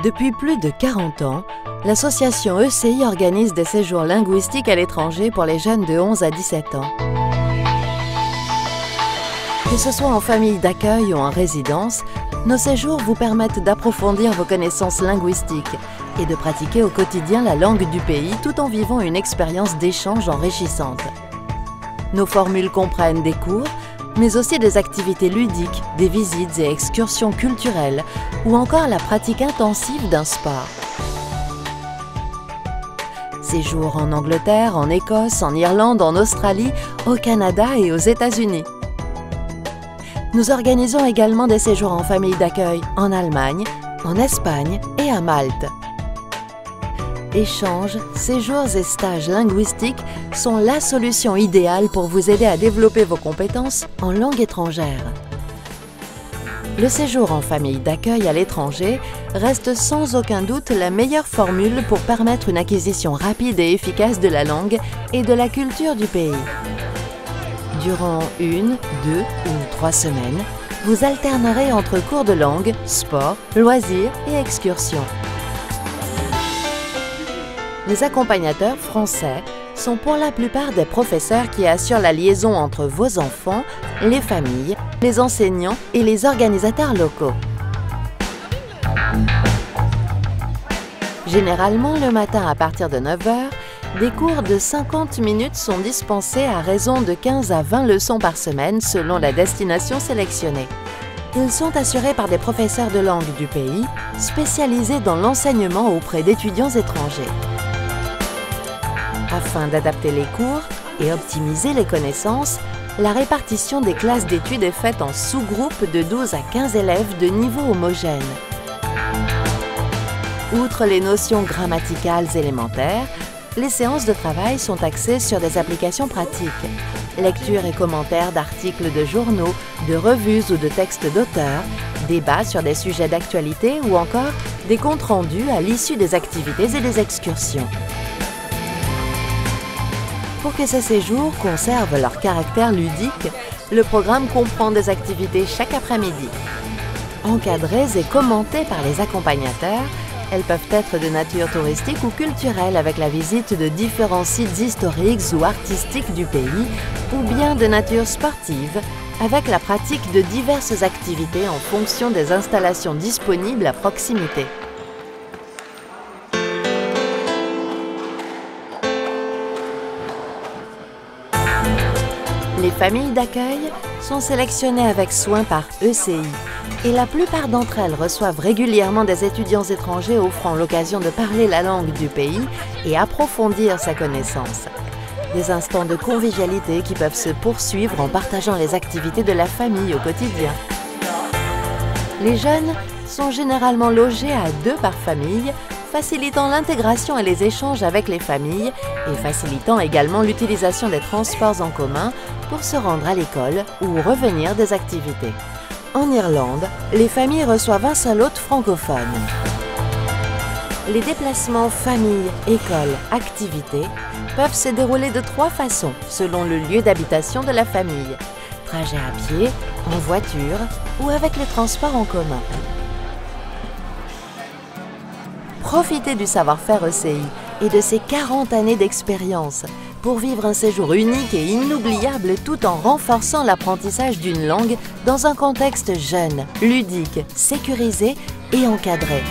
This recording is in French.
Depuis plus de 40 ans, l'association ECI organise des séjours linguistiques à l'étranger pour les jeunes de 11 à 17 ans. Que ce soit en famille d'accueil ou en résidence, nos séjours vous permettent d'approfondir vos connaissances linguistiques et de pratiquer au quotidien la langue du pays tout en vivant une expérience d'échange enrichissante. Nos formules comprennent des cours, mais aussi des activités ludiques, des visites et excursions culturelles ou encore la pratique intensive d'un sport. Séjours en Angleterre, en Écosse, en Irlande, en Australie, au Canada et aux États-Unis. Nous organisons également des séjours en famille d'accueil en Allemagne, en Espagne et à Malte. Échanges, séjours et stages linguistiques sont la solution idéale pour vous aider à développer vos compétences en langue étrangère. Le séjour en famille d'accueil à l'étranger reste sans aucun doute la meilleure formule pour permettre une acquisition rapide et efficace de la langue et de la culture du pays. Durant 1, 2 ou 3 semaines, vous alternerez entre cours de langue, sport, loisirs et excursions. Les accompagnateurs français sont pour la plupart des professeurs qui assurent la liaison entre vos enfants, les familles, les enseignants et les organisateurs locaux. Généralement, le matin à partir de 9 h, des cours de 50 minutes sont dispensés à raison de 15 à 20 leçons par semaine selon la destination sélectionnée. Ils sont assurés par des professeurs de langue du pays, spécialisés dans l'enseignement auprès d'étudiants étrangers. Afin d'adapter les cours et optimiser les connaissances, la répartition des classes d'études est faite en sous-groupes de 12 à 15 élèves de niveau homogène. Outre les notions grammaticales élémentaires, les séances de travail sont axées sur des applications pratiques. Lecture et commentaires d'articles de journaux, de revues ou de textes d'auteurs, débats sur des sujets d'actualité ou encore des comptes rendus à l'issue des activités et des excursions. Pour que ces séjours conservent leur caractère ludique, le programme comprend des activités chaque après-midi. Encadrées et commentées par les accompagnateurs, elles peuvent être de nature touristique ou culturelle avec la visite de différents sites historiques ou artistiques du pays, ou bien de nature sportive avec la pratique de diverses activités en fonction des installations disponibles à proximité. Les familles d'accueil sont sélectionnées avec soin par ECI et la plupart d'entre elles reçoivent régulièrement des étudiants étrangers offrant l'occasion de parler la langue du pays et approfondir sa connaissance. Des instants de convivialité qui peuvent se poursuivre en partageant les activités de la famille au quotidien. Les jeunes sont généralement logés à 2 par famille, facilitant l'intégration et les échanges avec les familles et facilitant également l'utilisation des transports en commun pour se rendre à l'école ou revenir des activités. En Irlande, les familles reçoivent un seul hôte francophone. Les déplacements famille, école, activité peuvent se dérouler de 3 façons selon le lieu d'habitation de la famille. Trajet à pied, en voiture ou avec les transports en commun. Profitez du savoir-faire ECI et de ses 40 années d'expérience pour vivre un séjour unique et inoubliable tout en renforçant l'apprentissage d'une langue dans un contexte jeune, ludique, sécurisé et encadré.